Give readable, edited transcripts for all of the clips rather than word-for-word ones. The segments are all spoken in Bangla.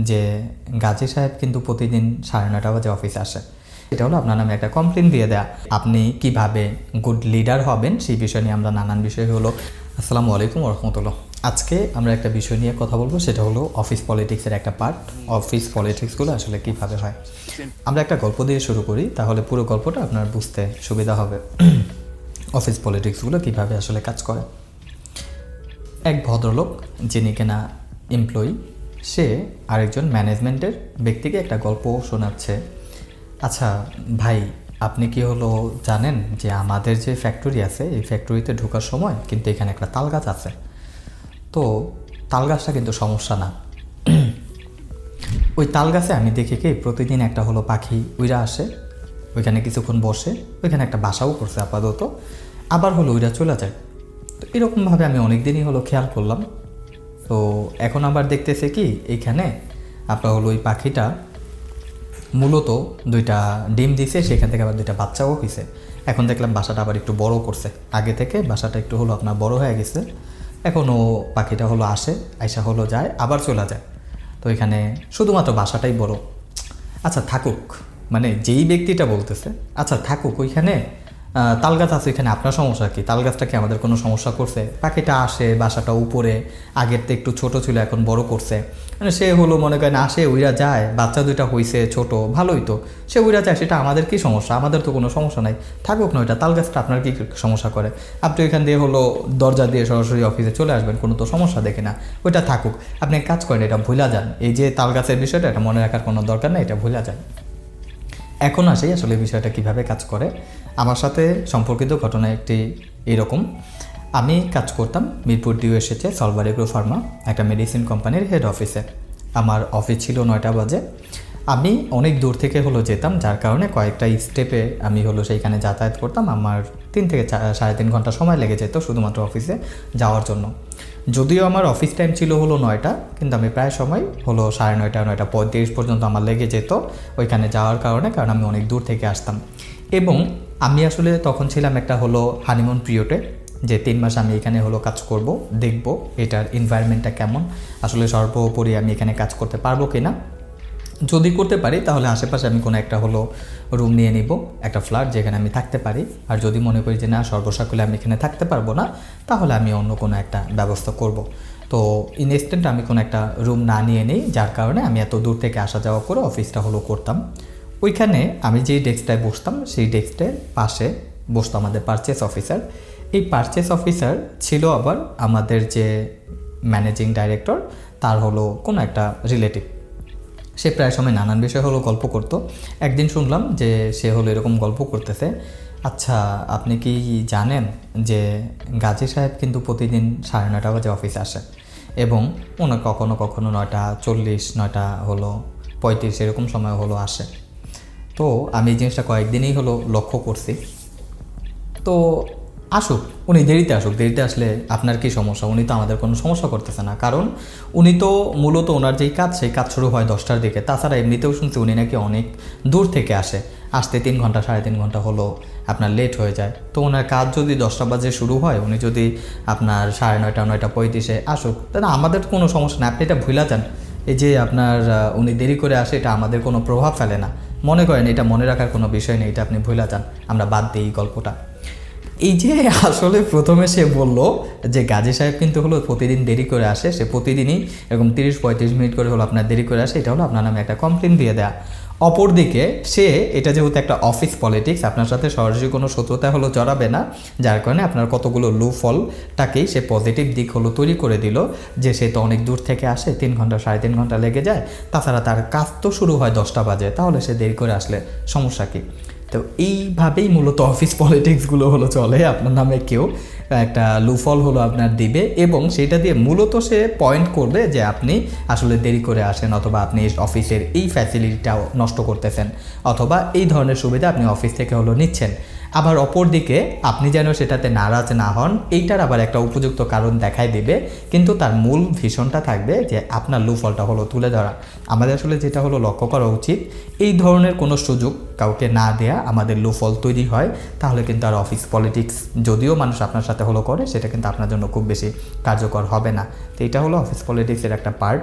যে গাজী সাহেব কিন্তু প্রতিদিন 9:30 বাজে অফিসে আসে। এটা হলো আপনার নামে একটা কমপ্লেন দিয়ে দেয়া। আপনি কিভাবে গুড লিডার হবেন সেই বিষয় নিয়ে আমরা নানান বিষয় হলো। আসসালামু আলাইকুম ওয়া রাহমাতুল্লাহ। আজকে আমরা একটা বিষয় নিয়ে কথা বলবো, সেটা হলো অফিস পলিটিক্সের একটা পার্ট। অফিস পলিটিক্সগুলো আসলে কিভাবে হয়। আমরা একটা গল্প দিয়ে শুরু করি, তাহলে পুরো গল্পটা আপনার বুঝতে সুবিধা হবে অফিস পলিটিক্সগুলো কিভাবে আসলে কাজ করে। এক ভদ্রলোক, যিনি কিনা এমপ্লয়ি, সে আরেকজন ম্যানেজমেন্টের ব্যক্তিকে একটা গল্প শোনাচ্ছে। আচ্ছা ভাই, আপনি কি হলো জানেন যে আমাদের যে ফ্যাক্টরি আছে, এই ফ্যাক্টরিতে ঢোকার সময় কিন্তু এখানে একটা তাল গাছ আছে। তো তাল গাছটা কিন্তু সমস্যা না। ওই তাল গাছে আমি দেখি কি প্রতিদিন একটা হলো পাখি উইরা আসে, ওইখানে কিছুক্ষণ বসে, ওইখানে একটা বাসাও করছে আপাতত, আবার হলো উইরা চলে যায়। তো এরকমভাবে আমি অনেক দিনই হলো খেয়াল করলাম। তো এখন আবার দেখতেছে কি এইখানে আপনার হলো ওই পাখিটা মূলত 2টা ডিম দিছে, সেখান থেকে আবার 2টা বাচ্চাও হয়েছে। এখন দেখলাম বাসাটা আবার একটু বড় করছে, আগে থেকে বাসাটা একটু হলো আপনার বড় হয়ে গেছে। এখনও পাখিটা হলো আসে, আইসা হলো যায়, আবার চলে যায়। তো এখানে শুধুমাত্র বাসাটাই বড়। আচ্ছা থাকুক, মানে যেই ব্যক্তিটা বলতেছে আচ্ছা থাকুক, ওইখানে তাল গাছ আছে, ওইখানে আপনার সমস্যা কি? তাল গাছটা কি আমাদের কোনো সমস্যা করছে? পাখিটা আসে, বাসাটা উপরে, আগের তো একটু ছোট ছিল, এখন বড় করছে। মানে সে হলো মনে করেন আসে, উইরা যায়, বাচ্চা 2টা হইছে ছোট, ভালোই তো, সে উইরা যায়, সেটা আমাদের কি সমস্যা? আমাদের তো কোনো সমস্যা নাই, থাকুক না ওইটা, তাল গাছটা আপনার কি সমস্যা করে? আপনি ওইখান দিয়ে হলো দরজা দিয়ে সরাসরি অফিসে চলে আসবেন, কোনো তো সমস্যা দেখে না, ওইটা থাকুক। আপনি এক কাজ করেন, এটা ভুলা যান, এই যে তাল গাছের বিষয়টা, এটা মনে রাখার কোনো দরকার নেই, এটা ভুলা যান। এখন আসি আসলে বিষয়টা কিভাবে কাজ করে। আমার সাথে সম্পর্কিত ঘটনা একটি এরকম। আমি কাজ করতাম মিরপুর ডিওএসএচে সলভার এগ্রো ফার্মা, একটা মেডিসিন কোম্পানির হেড অফিসে। আমার অফিস ছিল 9টা বাজে। আমি অনেক দূর থেকে হলো যেতাম, যার কারণে কয়েকটা স্টেপে আমি হলো সেইখানে যাতায়াত করতাম। আমার 3 থেকে 3.5 ঘন্টা সময় লেগে যেত শুধুমাত্র অফিসে যাওয়ার জন্য। যদিও আমার অফিস টাইম ছিল হলো 9টা, কিন্তু আমি প্রায় সময় হলো 9:30, 9:35 পর্যন্ত আমার লেগে যেত ওইখানে যাওয়ার কারণে, কারণ আমি অনেক দূর থেকে আসতাম। এবং আমি আসলে তখন ছিলাম একটা হলো হানিমুন পিরিয়ডে, যে 3 মাস আমি এখানে হলো কাজ করব, দেখব এটার এনভায়রনমেন্টটা কেমন, আসলে সর্বোপরি আমি এখানে কাজ করতে পারবো কি না। যদি করতে পারি তাহলে আশেপাশে আমি কোনো একটা হলো রুম নিয়ে নিব, একটা ফ্ল্যাট, যেখানে আমি থাকতে পারি। আর যদি মনে করি যে না, সর্বসাকুল্যে আমি এখানে থাকতে পারবো না, তাহলে আমি অন্য কোনো একটা ব্যবস্থা করব। তো ইনস্ট্যান্ট আমি কোনো একটা রুম না নিয়ে নিই, যার কারণে আমি এত দূর থেকে আসা যাওয়া করে অফিসটা হলো করতাম। ওইখানে আমি যেই ডেস্কটায় বসতাম, সেই ডেস্কটার পাশে বসতো আমাদের পারচেস অফিসার। এই পারচেস অফিসার ছিল আবার আমাদের যে ম্যানেজিং ডাইরেক্টর, তার হলো কোনো একটা রিলেটিভ। সে প্রায় সময় নানান বিষয় হলো গল্প করতো। একদিন শুনলাম যে সে হলো এরকম গল্প করতেছে, আচ্ছা আপনি কি জানেন যে গাজী সাহেব কিন্তু প্রতিদিন 9:30 বাজে অফিসে আসে, এবং ওনার কখনো কখনো 9:40, 9:35 এরকম সময় হলো আসে। তো আমি এই জিনিসটা কয়েকদিনই হলো লক্ষ্য করছি। তো আসুক, উনি দেরিতে আসুক, দেরিতে আসলে আপনার কি সমস্যা? উনি তো আমাদের কোনো সমস্যা করতেছে না, কারণ উনি তো মূলত ওনার যেই কাজ, সেই কাজ শুরু হয় 10টার দিকে। তাছাড়া এমনিতেও শুনছি উনি নাকি অনেক দূর থেকে আসে, আসতে 3 ঘন্টা 3.5 ঘন্টা হলো আপনার লেট হয়ে যায়। তো ওনার কাজ যদি 10টা বাজে শুরু হয়, উনি যদি আপনার 9:30, 9:35 আসুক, তাহলে আমাদের কোনো সমস্যা না, আপনি এটা ভুলা যান। এই যে আপনার উনি দেরি করে আসে, এটা আমাদের কোনো প্রভাব ফেলে না, মনে করেন এটা মনে রাখার কোনো বিষয় নেই, এটা আপনি ভুলা যান, আমরা বাদ দিই এই গল্পটা। এই যে আসলে প্রথমে সে বলল যে গাজী সাহেব কিন্তু হলো প্রতিদিন দেরি করে আসে, সে প্রতিদিনই এরকম 30-35 মিনিট করে হলো আপনার দেরি করে আসে, এটা হলো আপনার নামে একটা কমপ্লেন দিয়ে দেয়া। অপরদিকে সে, এটা যেহেতু একটা অফিস পলিটিক্স, আপনার সাথে সরাসরি কোনো শত্রুতা হলো জড়াবে না, যার কারণে আপনার কতগুলো লো ফলটাকেই সে পজিটিভ দিক হলো তৈরি করে দিল, যে সে তো অনেক দূর থেকে আসে, 3 ঘন্টা 3.5 ঘন্টা লেগে যায়, তাছাড়া তার কাজ তো শুরু হয় 10টা বাজে, তাহলে সে দেরি করে আসলে সমস্যা কী? তো এইভাবেই মূলত অফিস পলিটিক্সগুলো হলো চলে। আপনার নামে কেউ একটা লুফল হলো আপনার দিবে, এবং সেটা দিয়ে মূলত সে পয়েন্ট করবে যে আপনি আসলে দেরি করে আসেন, অথবা আপনি অফিসের এই ফ্যাসিলিটিটাও নষ্ট করতেছেন, অথবা এই ধরনের সুবিধা আপনি অফিস থেকে হলো নিচ্ছেন। আবার অপর দিকে আপনি যেন সেটাতে নারাজ না হন, এইটার আবার একটা উপযুক্ত কারণ দেখাই দিবে, কিন্তু তার মূল ভীষণটা থাকবে যে আপনার লুফলটা হলো তুলে ধরা। আমাদের আসলে যেটা হলো লক্ষ্য করা উচিত, এই ধরনের কোনো সুযোগ কাউকে না দেয়া, আমাদের লুফল তৈরি হয়, তাহলে কিন্তু আর অফিস পলিটিক্স যদিও মানুষ আপনার সাথে হলো করে, সেটা কিন্তু আপনার জন্য খুব বেশি কার্যকর হবে না। তো এটা হলো অফিস পলিটিক্সের একটা পার্ট।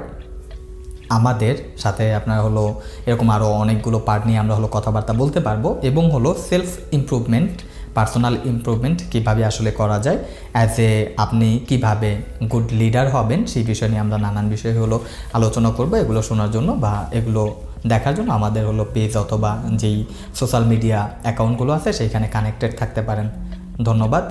আমাদের সাথে আপনার হলো এরকম আরও অনেকগুলো পার্ট নিয়ে আমরা হলো কথাবার্তা বলতে পারবো, এবং হলো সেলফ ইমপ্রুভমেন্ট, পার্সোনাল ইমপ্রুভমেন্ট কীভাবে আসলে করা যায়, অ্যাজ এ আপনি কিভাবে গুড লিডার হবেন সেই বিষয় নিয়ে আমরা নানান বিষয় হলো আলোচনা করব। এগুলো শোনার জন্য বা এগুলো দেখার জন্য আমাদের হলো পেজ অথবা যেই সোশ্যাল মিডিয়া অ্যাকাউন্টগুলো আছে সেইখানে কানেক্টেড থাকতে পারেন। ধন্যবাদ।